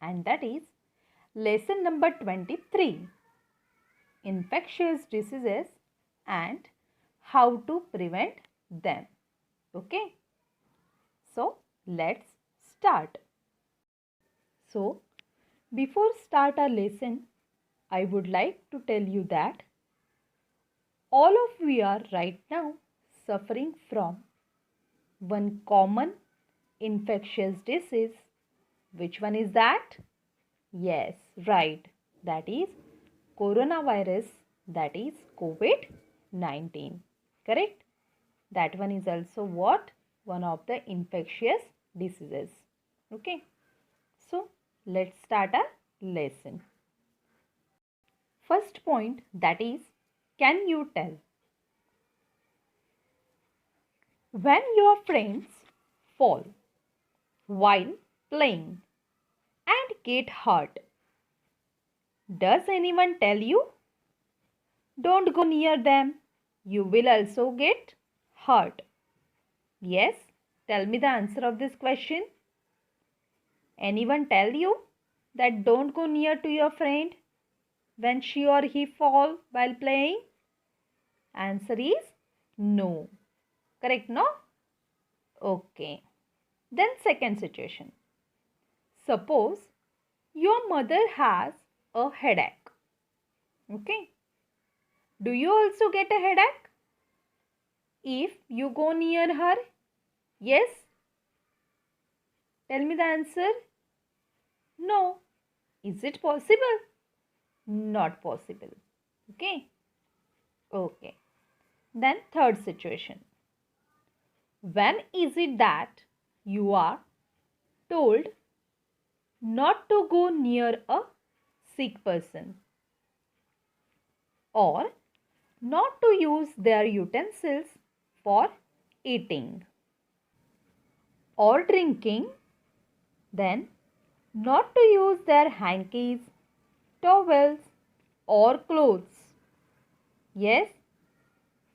and that is lesson number 23, infectious diseases and how to prevent them. Okay, so let's start. So before start our lesson, I would like to tell you that all of we are right now suffering from one common infectious disease. Which one is that? Yes, right. That is coronavirus, that is COVID-19. Correct? That one is also what? One of the infectious diseases. Okay. So, let's start our lesson. First point, that is, can you tell? When your friends fall while playing and get hurt, does anyone tell you? Don't go near them. You will also get hurt. Yes? Tell me the answer of this question. Anyone tell you that don't go near to your friend when she or he fall while playing? Answer is no. Correct, no? Okay. Then second situation. Suppose your mother has a headache. Okay. Do you also get a headache if you go near her? Yes? Tell me the answer. No. Is it possible? Not possible. Okay. Okay. Then third situation. When is it that you are told not to go near a sick person or not to use their utensils for eating or drinking, then not to use their hankies, towels or clothes? Yes?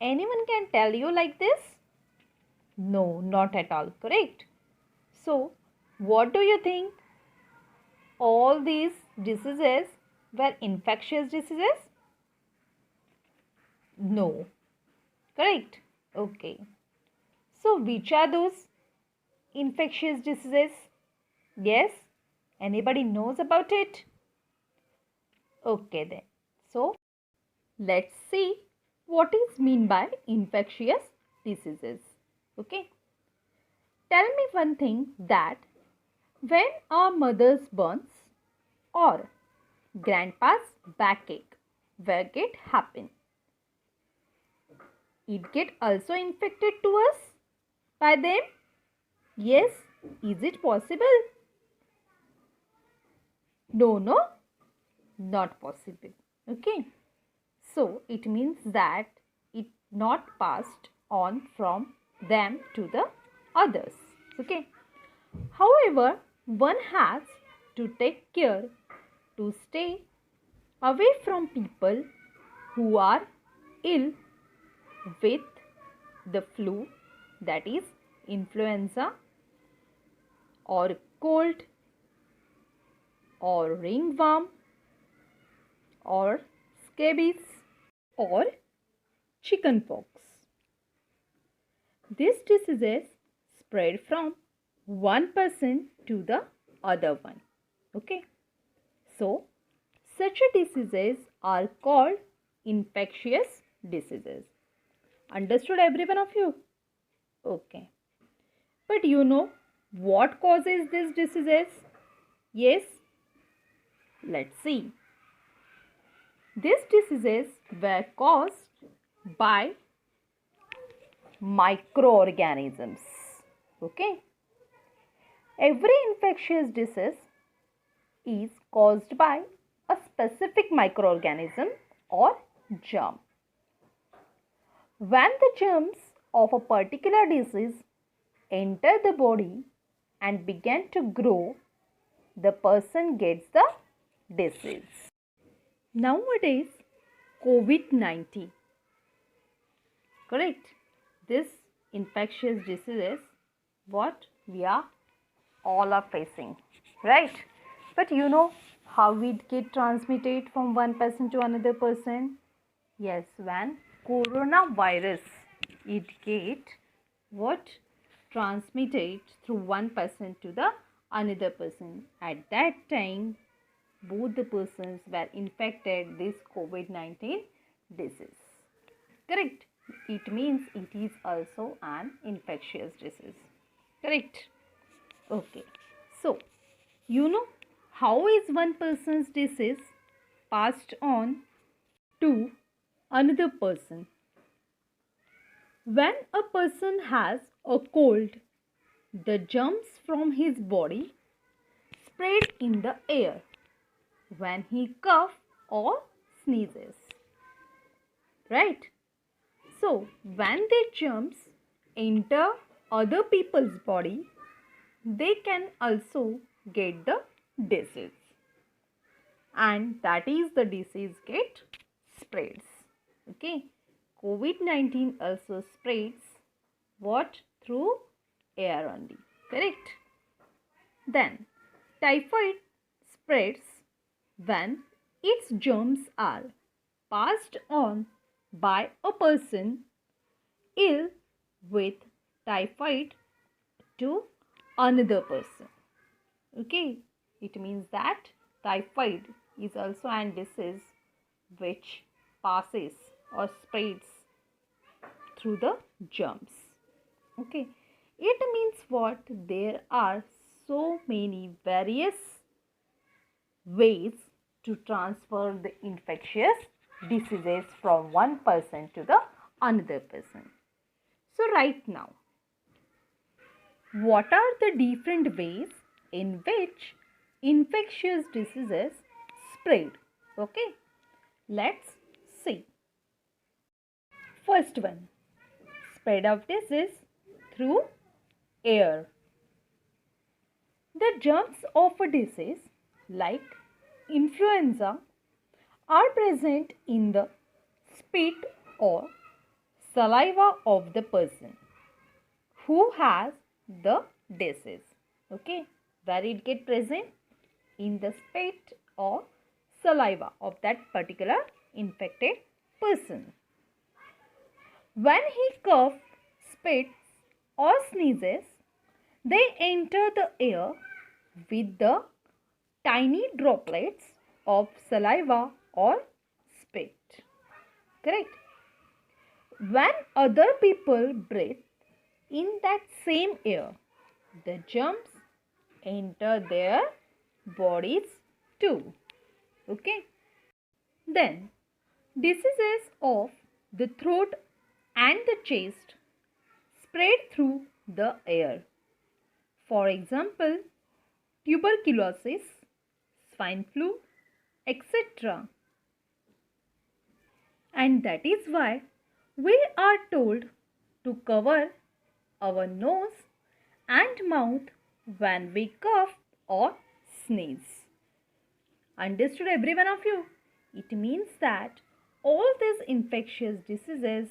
Anyone can tell you like this? No, not at all. Correct? So, what do you think? All these diseases were infectious diseases? No. Correct? Okay. So, which are those infectious diseases? Yes? Anybody knows about it? Okay then. So, let's see what is mean by infectious diseases. Okay. Tell me one thing, that when our mother's burns or grandpa's backache, where it happen? It get also infected to us by them? Yes. Is it possible? No, no, not possible. Okay. So, it means that it not passed on from them to the others. Okay. However, one has to take care to stay away from people who are ill with the flu, that is influenza or cold or ringworm or scabies or chickenpox. These diseases spread from one person to the other one. Okay. So, such diseases are called infectious diseases. Understood, every one of you? Okay. But you know what causes these diseases? Yes? Let's see. These diseases were caused by microorganisms. Okay. Every infectious disease is caused by a specific microorganism or germ. When the germs of a particular disease enter the body and begin to grow, the person gets the disease. Nowadays, COVID-19. Correct? This infectious disease is what we are all are facing. Right? But you know how it get transmitted from one person to another person? Yes, when coronavirus it get what transmitted through one person to the another person. At that time, both the persons were infected this COVID-19 disease. Correct? It means it is also an infectious disease. Correct? Okay. So, you know how is one person's disease passed on to another person? When a person has a cold, the germs from his body spread in the air when he coughs or sneezes. Right? So, when the germs enter other people's body, they can also get the disease. And that is the disease get spreads. Okay. COVID-19 also spreads what? Through air only. Correct? Then, typhoid spreads when its germs are passed on by a person ill with typhoid to another person. Okay, it means that typhoid is also an disease which passes or spreads through the germs. Okay, it means what? There are so many various ways to transfer the infectious diseases from one person to the another person. So right now, what are the different ways in which infectious diseases spread? Okay, let's see. First one, spread of disease through air. The germs of a disease like influenza are present in the spit or saliva of the person who has the disease. Okay, where it get present? In the spit or saliva of that particular infected person. When he coughs, spits or sneezes, they enter the air with the tiny droplets of saliva or spit. Correct? When other people breathe in that same air, the germs enter their bodies too. Okay? Then, diseases of the throat and the chest spread through the air. For example, tuberculosis, swine flu, etc. And that is why we are told to cover our nose and mouth when we cough or sneeze. Understood, every one of you? It means that all these infectious diseases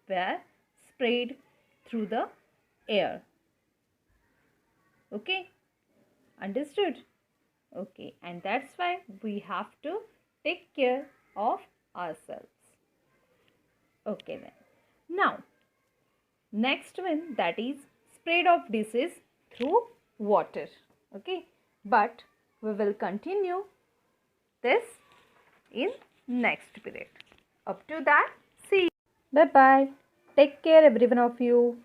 were spread through the air. Okay? Understood? Okay, and that's why we have to take care of ourselves. Okay then. Now, next one, that is spread of disease through water. Okay, but we will continue this in next period. Up to that, see you. Bye bye. Take care, every one of you.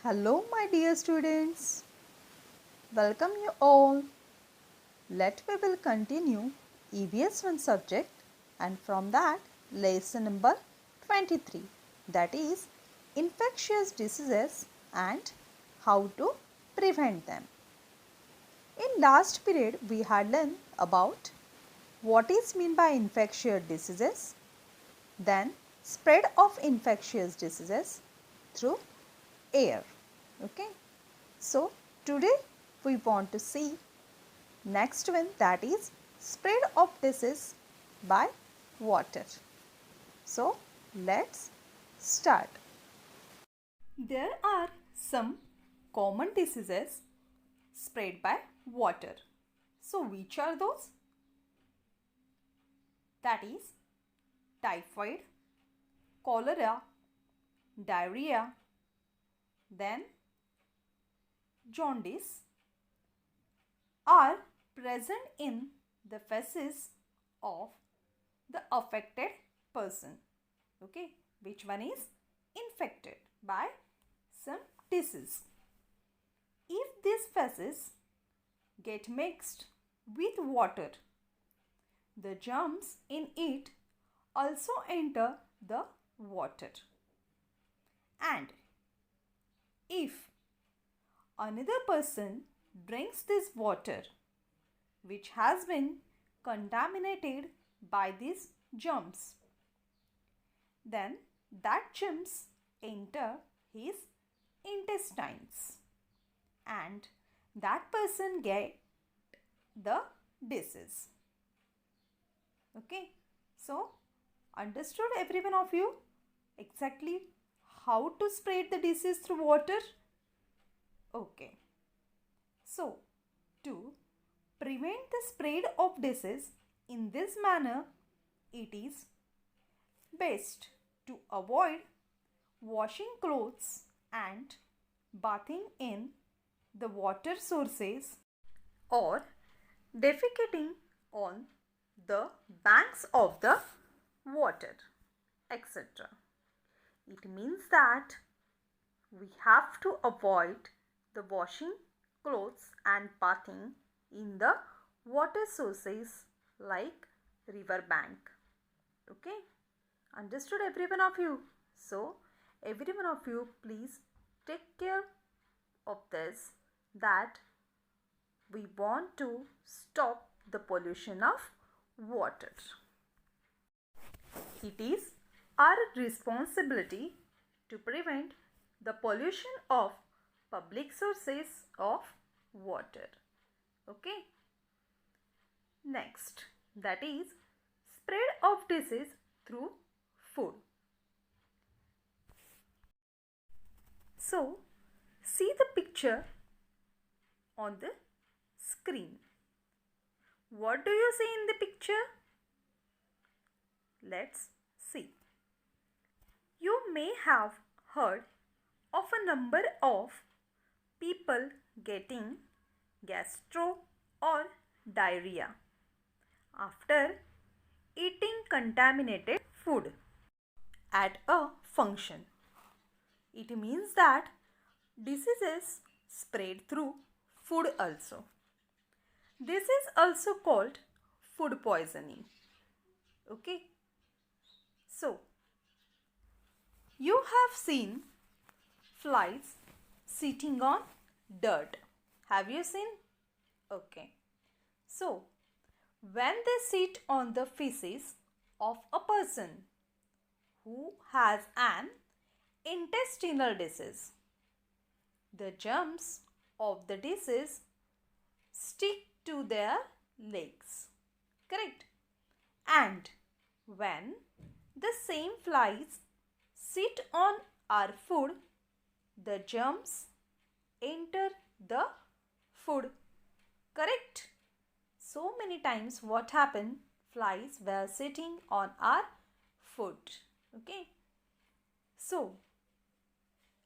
Hello my dear students, welcome you all. We will continue EVS 1 subject and from that lesson number 23, that is infectious diseases and how to prevent them. In last period we had learned about what is meant by infectious diseases, then spread of infectious diseases through air. Okay, so today we want to see next one, that is spread of disease by water. So let's start. There are some common diseases spread by water. So which are those? That is typhoid, cholera, diarrhea, then jaundice are present in the feces of the affected person. Okay, which one is infected by some disease. If these feces get mixed with water, the germs in it also enter the water. And if another person drinks this water which has been contaminated by these germs, then that germs enter his intestines and that person get the disease. Okay, so understood every one of you exactly how to spread the disease through water? Okay, so to prevent the spread of disease in this manner, it is best to avoid washing clothes and bathing in the water sources or defecating on the banks of the water, etc. It means that we have to avoid the washing clothes and bathing in the water sources like river bank. Okay, understood every one of you? So every one of you please take care of this, that we want to stop the pollution of water. It is our responsibility to prevent the pollution of public sources of water. Okay. Next, that is spread of disease through food. So, see the picture on the screen. What do you see in the picture? Let's see. You may have heard of a number of people getting gastro or diarrhea after eating contaminated food at a function. It means that diseases spread through food also. This is also called food poisoning. Okay. So, you have seen flies sitting on dirt. Have you seen? Okay. So, when they sit on the feces of a person who has an intestinal disease, the germs of the disease stick to their legs. Correct? And when the same flies sit on our food, the germs enter the food. Correct? So many times what happened? Flies were sitting on our food. Okay. So,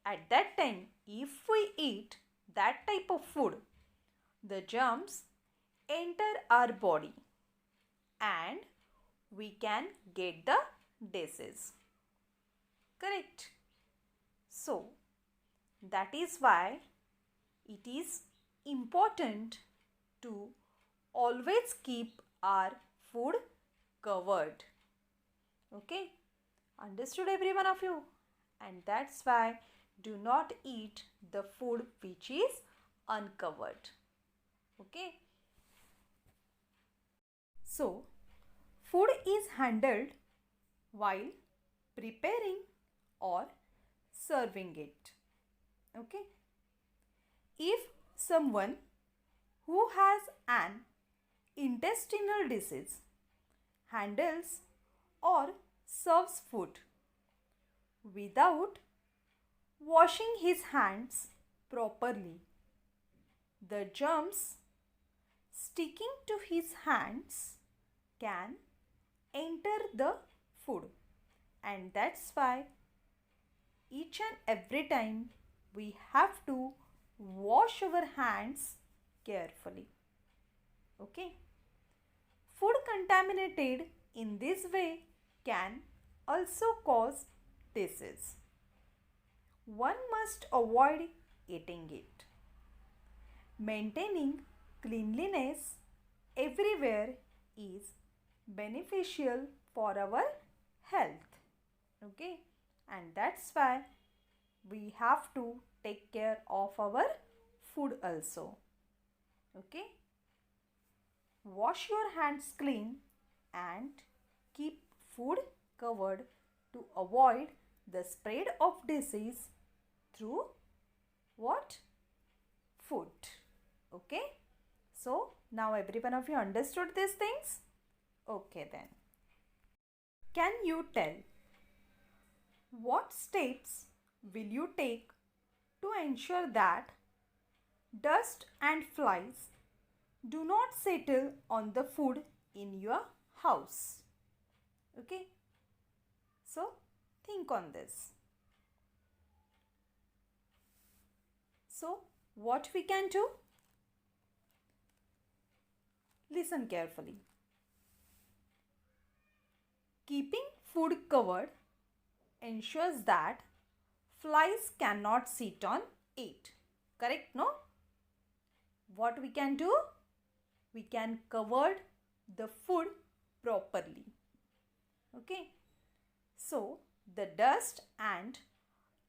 at that time, if we eat that type of food, the germs enter our body and we can get the disease. Correct? So, that is why it is important to always keep our food covered. Okay? Understood every one of you? And that's why do not eat the food which is uncovered. Okay? So, food is handled while preparing or serving it. Okay? If someone who has an intestinal disease, handles or serves food without washing his hands properly. The germs sticking to his hands can enter the food, and that's why each and every time we have to wash our hands carefully. Okay. Food contaminated in this way can also cause disease. One must avoid eating it. Maintaining cleanliness everywhere is beneficial for our health. Okay, and that's why we have to take care of our food also. Okay, wash your hands clean and keep food covered to avoid the spread of disease through what? Food. Okay, so now every one of you understood these things? Okay then. Can you tell what steps will you take to ensure that dust and flies do not settle on the food in your house? Okay, so think on this. So what we can do? Listen carefully. Keeping food covered ensures that flies cannot sit on it. Correct, no? What we can do? We can cover the food properly. Okay. So, the dust and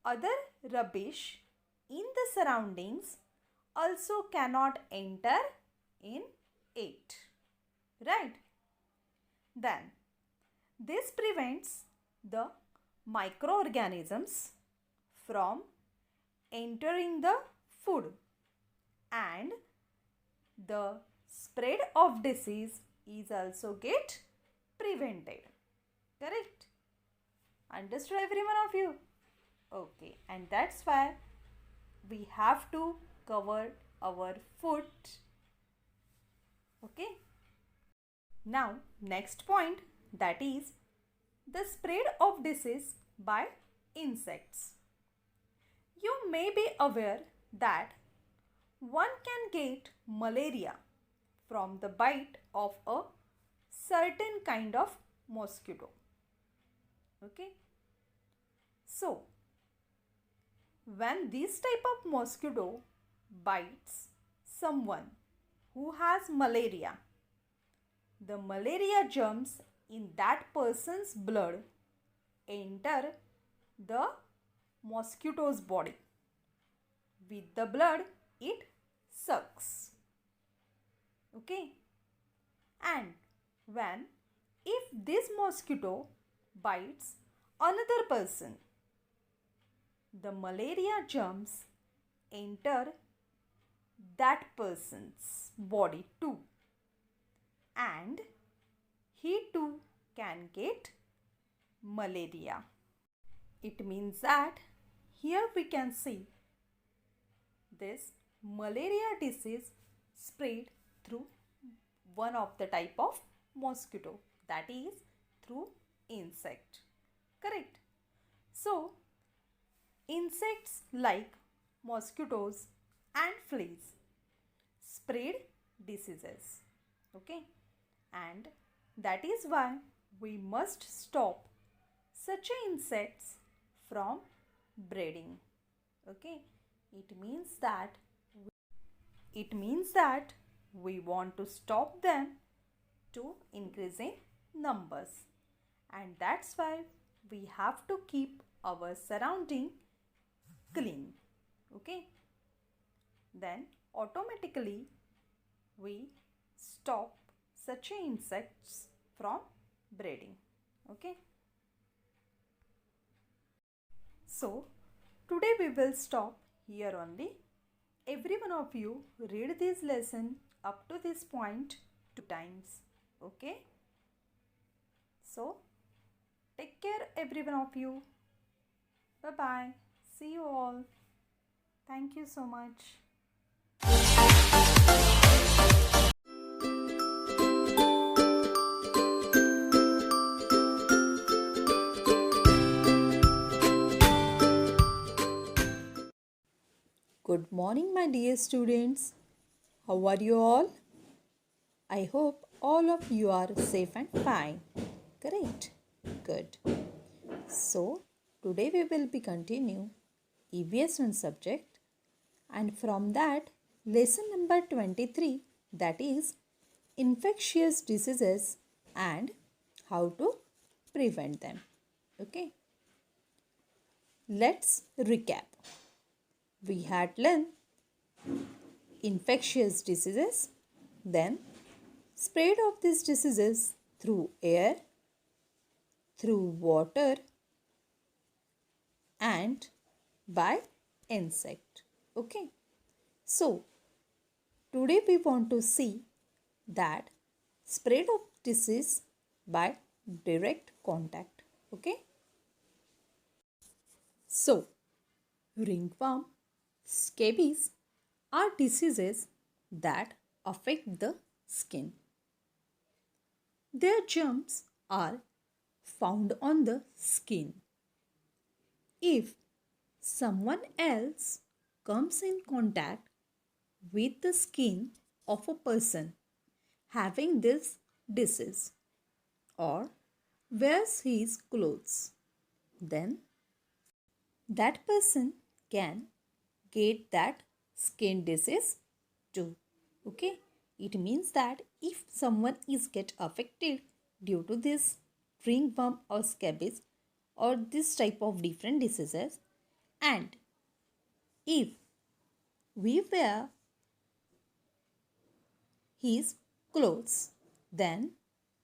other rubbish in the surroundings also cannot enter in it. Right? Then, this prevents the microorganisms from entering the food and the spread of disease is also get prevented. Correct? Understood every one of you? Okay, and that's why we have to cover our food. Okay. Now, next point, that is the spread of disease by insects. You may be aware that one can get malaria from the bite of a certain kind of mosquito. Okay. So, when this type of mosquito bites someone who has malaria, the malaria germs in that person's blood enter the mosquito's body. With the blood, it sucks. Okay. And if this mosquito bites another person, the malaria germs enter that person's body too, and he too can get malaria. It means that here we can see this malaria disease spread through one of the type of mosquito, that is through insect. Correct? So, insects like mosquitoes and fleas spread diseases. Okay? And that is why we must stop such insects from breeding. Okay? It means that we want to stop them to increase in numbers, and that's why we have to keep our surrounding clean. Okay, then automatically we stop such insects from breeding. Okay, so today we will stop here only. Every one of you read this lesson up to this point two times. Okay? So, take care every one of you. Bye bye. See you all. Thank you so much. Good morning, my dear students. How are you all? I hope all of you are safe and fine. Correct? Good. So, today we will be continue EVS 1 subject, and from that lesson number 23, that is infectious diseases and how to prevent them. Okay. Let's recap. We had learned infectious diseases, then spread of these diseases through air, through water, and by insect. Okay. So, today we want to see that spread of disease by direct contact. Okay. So, ringworm, scabies are diseases that affect the skin. Their germs are found on the skin. If someone else comes in contact with the skin of a person having this disease or wears his clothes, then that person can get that skin disease too. Okay, it means that if someone is get affected due to this ringworm or scabies or this type of different diseases, and if we wear his clothes, then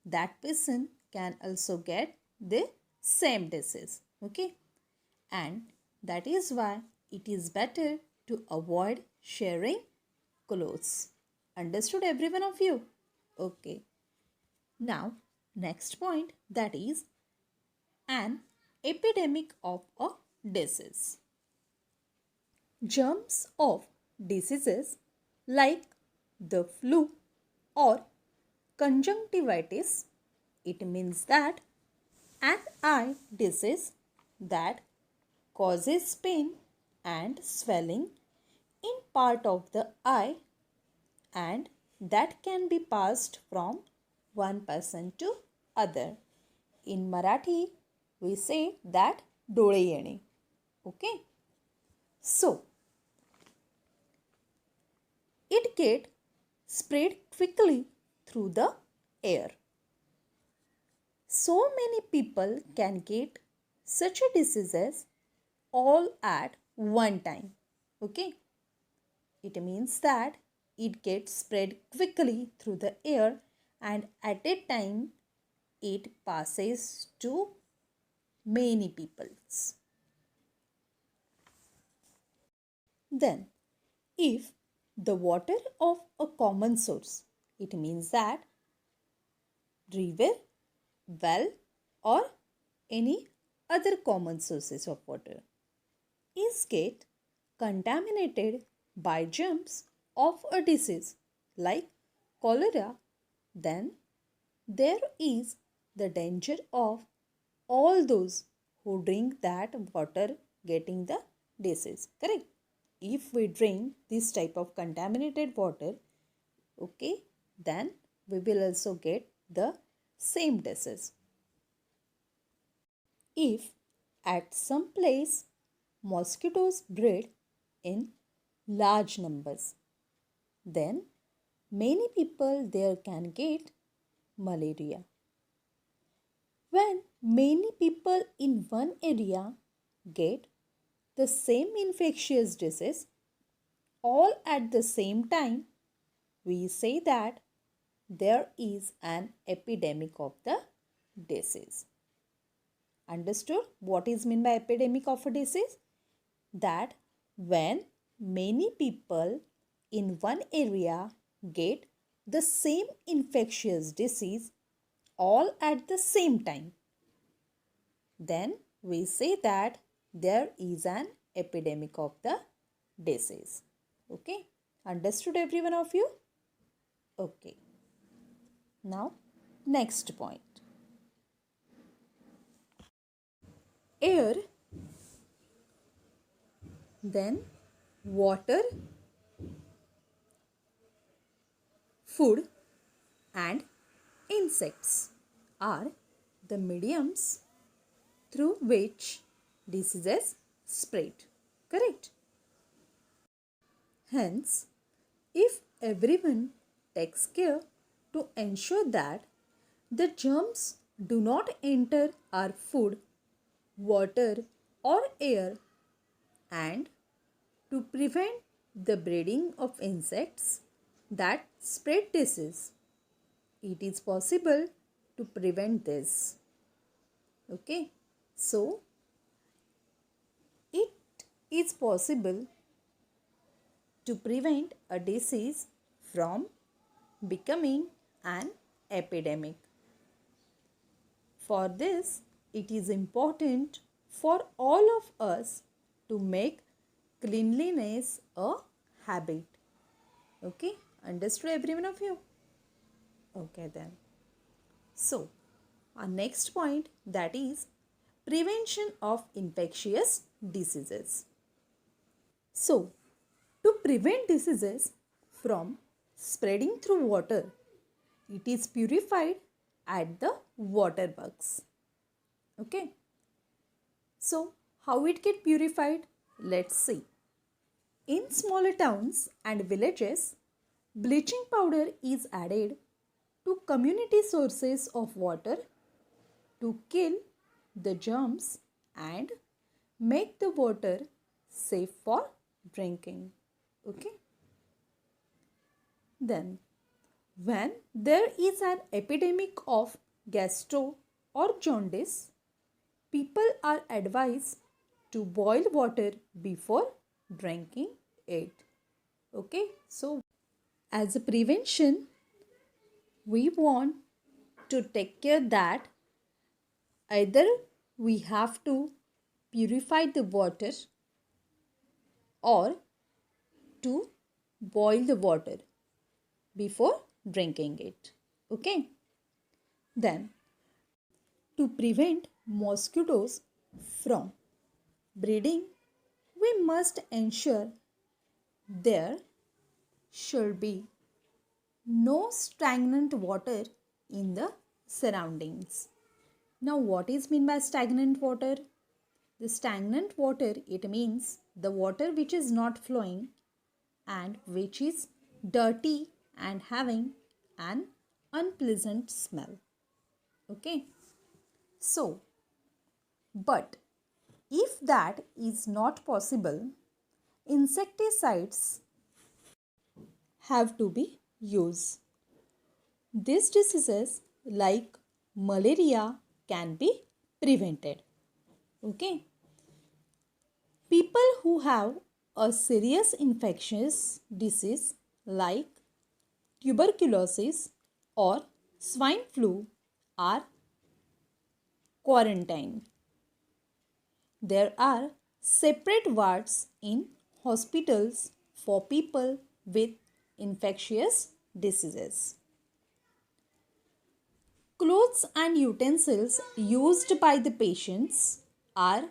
that person can also get the same disease. Okay, and that is why it is better to avoid sharing clothes. Understood, every one of you? Okay. Now, next point, that is an epidemic of a disease. Germs of diseases like the flu or conjunctivitis, it means that an eye disease that causes pain and swelling in part of the eye, and that can be passed from one person to other. In Marathi, we say that डोळे येणे. Okay. So, it get spread quickly through the air. So many people can get such a diseases all at one time. Okay. It means that it gets spread quickly through the air, and at a time it passes to many peoples. Then, if the water of a common source, it means that river, well, or any other common sources of water is get contaminated by germs of a disease like cholera, then there is the danger of all those who drink that water getting the disease. Correct? If we drink this type of contaminated water, okay, then we will also get the same disease. If at some place mosquitoes breed in large numbers, then many people there can get malaria. When many people in one area get the same infectious disease all at the same time, we say that there is an epidemic of the disease. Understood what is meant by epidemic of a disease? That when many people in one area get the same infectious disease all at the same time, then we say that there is an epidemic of the disease. Okay, understood every one of you? Okay. Now, next point. Air, then water, food, and insects are the mediums through which diseases spread. Correct? Hence, if everyone takes care to ensure that the germs do not enter our food, water, or air, and to prevent the breeding of insects that spread disease, it is possible to prevent this. Okay, so it is possible to prevent a disease from becoming an epidemic. For this, it is important for all of us to make cleanliness a habit. Okay, understood every one of you? Okay then. So, our next point, that is prevention of infectious diseases. So, to prevent diseases from spreading through water, it is purified at the water bugs. Okay. So, how it get purified? Let's see. In smaller towns and villages, bleaching powder is added to community sources of water to kill the germs and make the water safe for drinking. Okay. Then, when there is an epidemic of gastro or jaundice, people are advised to boil water before drinking it. Okay, so as a prevention, we want to take care that either we have to purify the water or to boil the water before drinking it. Okay, then to prevent mosquitoes from breeding, we must ensure there should be no stagnant water in the surroundings. Now, what is meant by stagnant water? The stagnant water, it means the water which is not flowing and which is dirty and having an unpleasant smell. Okay. So, but if that is not possible, insecticides have to be used. These diseases like malaria can be prevented. Okay. People who have a serious infectious disease like tuberculosis or swine flu are quarantined. There are separate wards in hospitals for people with infectious diseases. Clothes and utensils used by the patients are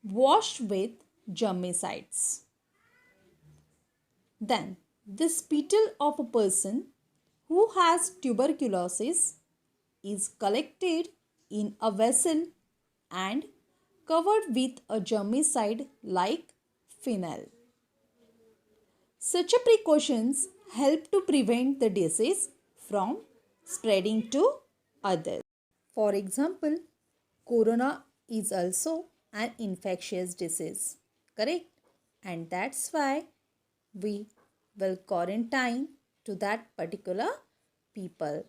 washed with germicides. Then, the spittle of a person who has tuberculosis is collected in a vessel and covered with a germicide like phenyl. Such precautions help to prevent the disease from spreading to others. For example, corona is also an infectious disease, correct? And that's why we will quarantine to that particular people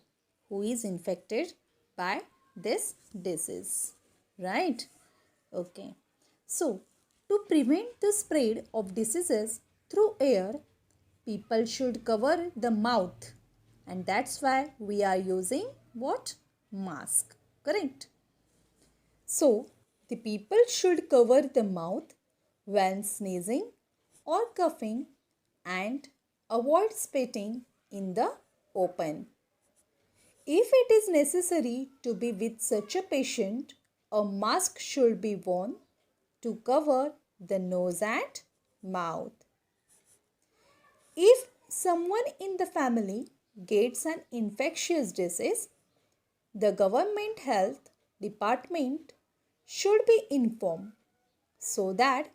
who is infected by this disease, right? Okay. So, to prevent the spread of diseases through air, people should cover the mouth and that's why we are using what? Mask. Correct? So, the people should cover the mouth when sneezing or coughing and avoid spitting in the open. If it is necessary to be with such a patient, a mask should be worn to cover the nose and mouth. If someone in the family gets an infectious disease, the government health department should be informed so that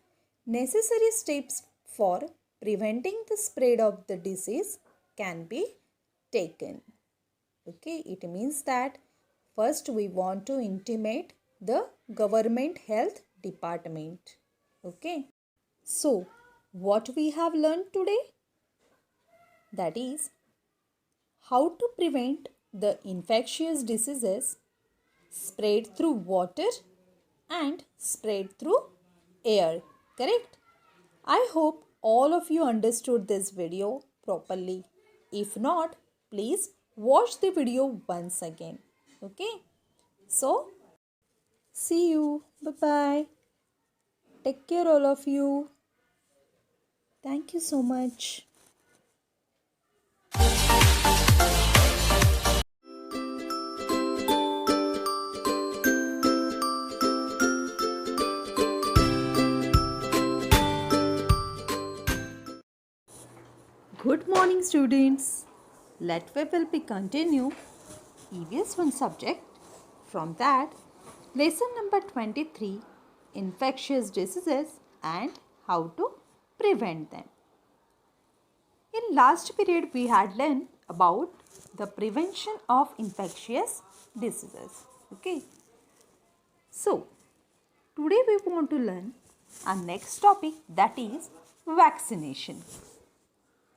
necessary steps for preventing the spread of the disease can be taken. Okay, it means that first we want to intimate the government health department. Okay, so what we have learned today, that is how to prevent the infectious diseases spread through water and spread through air. Correct? I hope all of you understood this video properly. If not, please watch the video once again. Okay? So, see you. Bye-bye. Take care all of you. Thank you so much. Good morning, students. We will be continue EVS 1 subject. From that, lesson number 23, infectious diseases and how to prevent them. In last period, we had learned about the prevention of infectious diseases. Okay. So, today we want to learn our next topic, that is vaccination.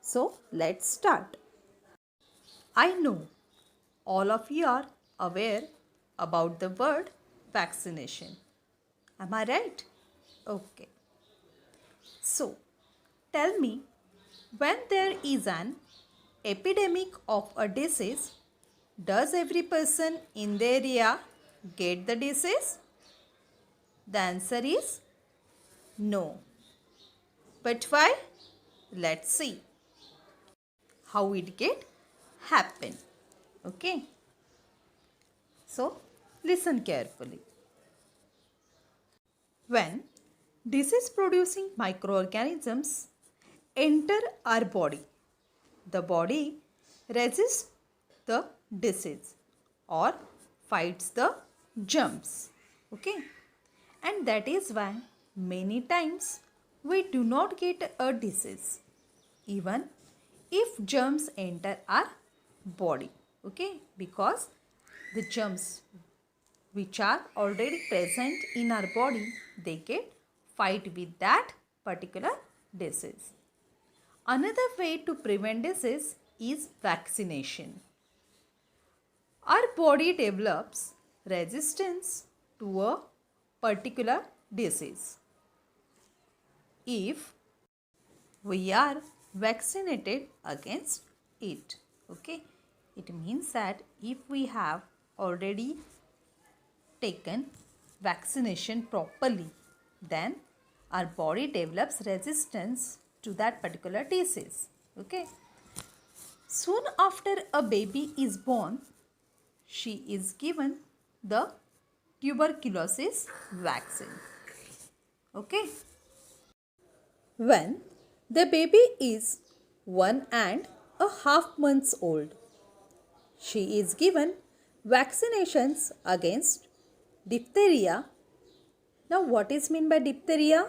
So, let's start. I know all of you are aware about the word vaccination. Am I right? Okay. So, tell me, when there is an epidemic of a disease, does every person in the area get the disease? The answer is no. But why? Let's see how it get happen. Okay. So, listen carefully. When disease producing microorganisms enter our body, the body resists the disease or fights the germs. Okay, and that is why many times we do not get a disease even if germs enter our body. Okay, because the germs which are already present in our body, they get fight with that particular disease. Another way to prevent disease is vaccination. Our body develops resistance to a particular disease. If we are vaccinated against it, okay, it means that if we have already taken vaccination properly, then our body develops resistance to that particular disease. Okay. Soon after a baby is born, she is given the tuberculosis vaccine. Okay. When the baby is 1.5 months old, she is given vaccinations against diphtheria. Now, what is meant by diphtheria?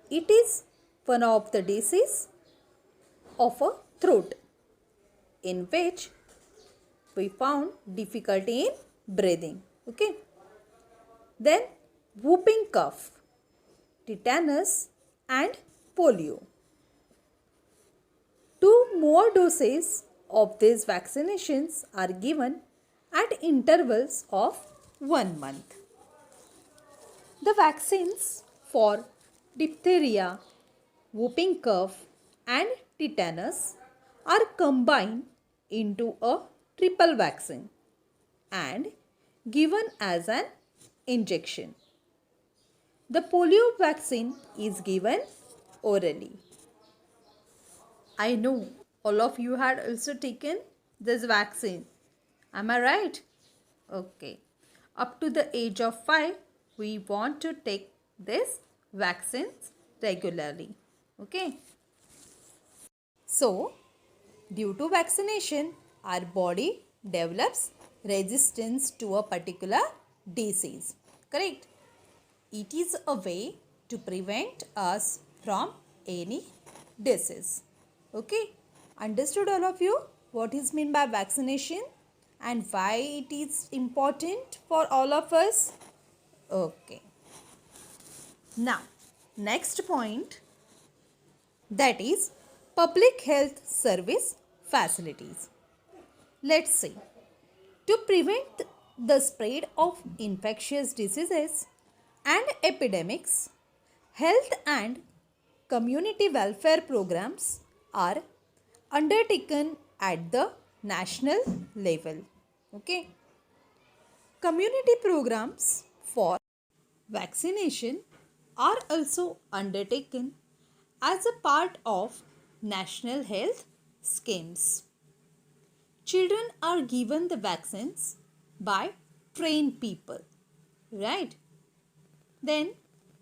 It is one of the disease of a throat in which we found difficulty in breathing. Okay. Then whooping cough, tetanus and polio. 2 more doses of these vaccinations are given at intervals of 1 month. The vaccines for diphtheria, whooping cough and tetanus are combined into a triple vaccine and given as an injection. The polio vaccine is given orally. I know all of you had also taken this vaccine. Am I right? Okay. Up to the age of 5, we want to take this vaccines regularly. Okay. So, due to vaccination, our body develops resistance to a particular disease. Correct? It is a way to prevent us from any disease. Okay? Understood all of you what is meant by vaccination and why it is important for all of us? Okay. Now, next point, that is public health service facilities. Let's see. To prevent the spread of infectious diseases and epidemics, health and community welfare programs are undertaken at the national level. Okay. Community programs for vaccination are also undertaken as a part of national health schemes. Children are given the vaccines by trained people, right? Then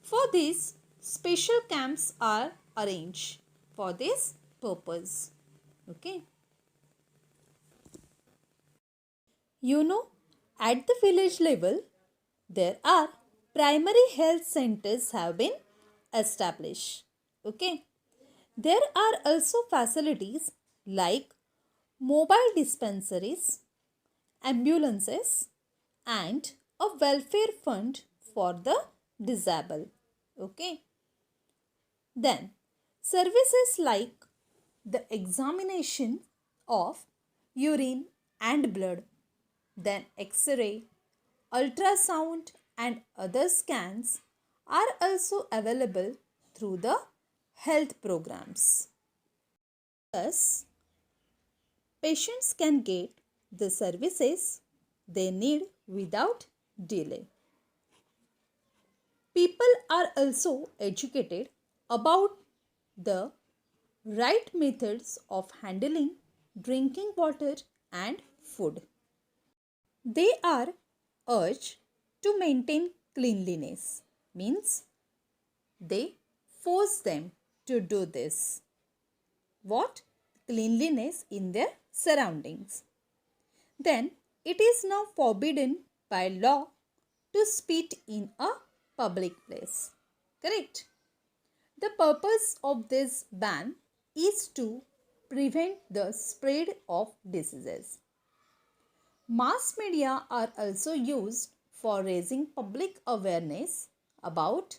for this, special camps are arranged for this purpose. Okay. You know, at the village level, there are primary health centers have been established. Okay. There are also facilities like mobile dispensaries, ambulances, and a welfare fund for the disabled. Okay. Then, services like the examination of urine and blood, then X-ray, ultrasound, and other scans are also available through the health programs. Thus, patients can get the services they need without delay. People are also educated about the right methods of handling drinking water and food. They are urged to maintain cleanliness, means they force them to do this. What? Cleanliness in their surroundings. Then it is now forbidden by law to spit in a public place. Correct? The purpose of this ban is to prevent the spread of diseases. Mass media are also used for raising public awareness about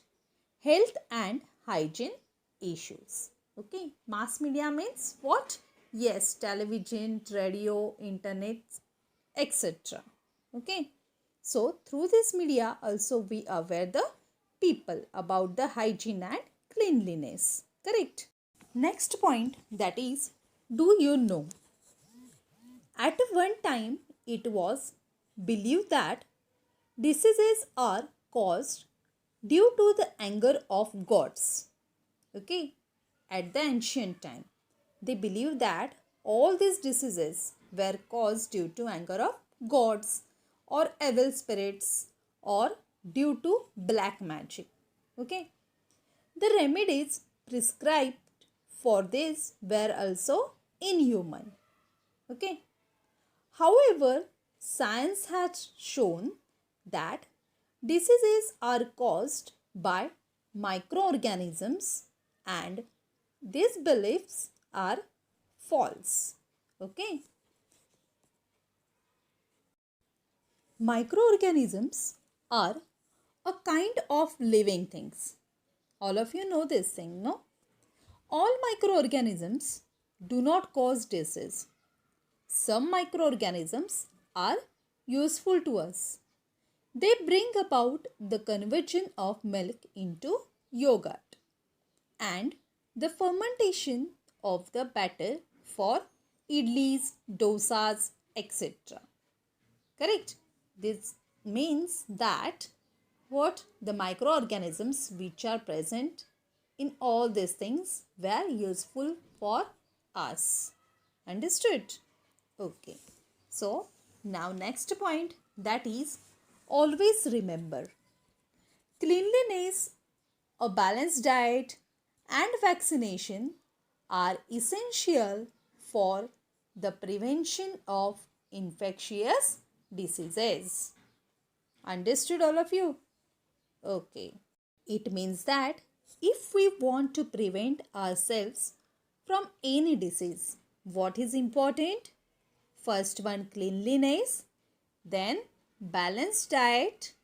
health and hygiene issues. Okay, mass media means what? Yes, television, radio, internet, etc. Okay, so through this media also we aware the people about the hygiene and cleanliness. Correct. Next point, that is, do you know? At one time it was believed that diseases are caused due to the anger of gods. Okay, at the ancient time, they believed that all these diseases were caused due to anger of gods or evil spirits or due to black magic. Okay, the remedies prescribed for this were also inhuman. Okay, however, science has shown that diseases are caused by microorganisms and these beliefs are false. Okay. Microorganisms are a kind of living things. All of you know this thing, no? All microorganisms do not cause disease. Some microorganisms are useful to us. They bring about the conversion of milk into yogurt and the fermentation of the batter for idlis, dosas, etc. Correct? This means that what the microorganisms which are present in all these things were useful for us. Understood? Okay. So now next point, that is always remember cleanliness, a balanced diet and vaccination are essential for the prevention of infectious diseases. Understood all of you? Okay. It means that if we want to prevent ourselves from any disease, what is important? First one, cleanliness, then balanced diet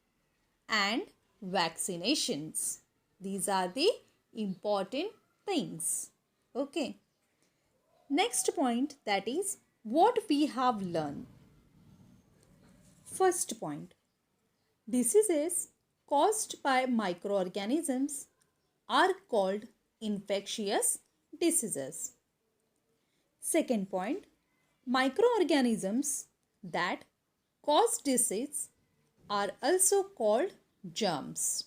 and vaccinations. These are the important things. Okay. Next point, that is what we have learned. First point, diseases caused by microorganisms are called infectious diseases. Second point, microorganisms that cause disease are also called germs.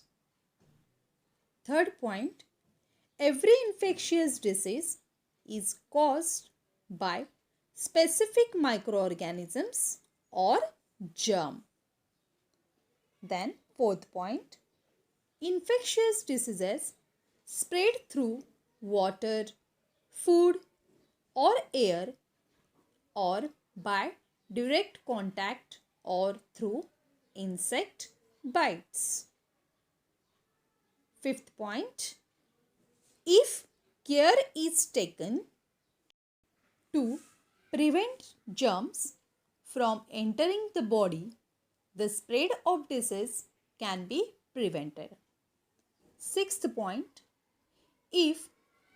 Third point, every infectious disease is caused by specific microorganisms or germ. Then fourth point, infectious diseases spread through water, food or air or by direct contact or through insect bites. Fifth point, if care is taken to prevent germs from entering the body, the spread of disease can be prevented. Sixth point, if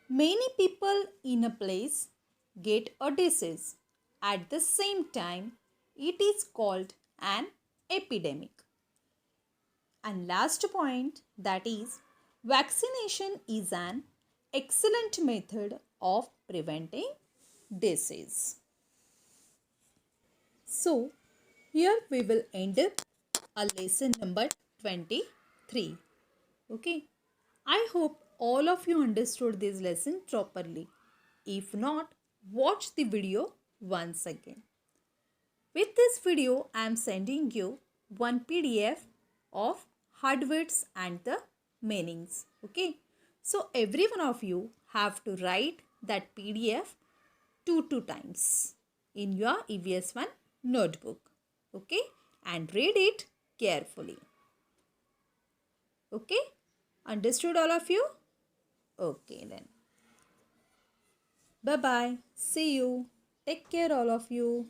many people in a place get a disease at the same time, it is called an epidemic. And last point, that is vaccination is an excellent method of preventing disease. So, here we will end up a lesson number 23. Okay. I hope all of you understood this lesson properly. If not, watch the video once again. With this video, I am sending you one PDF of hard words and the meanings. Okay. So, every one of you have to write that PDF two times in your EVS 1 notebook. Okay. And read it carefully. Okay. Understood all of you? Okay then. Bye-bye. See you. Take care all of you.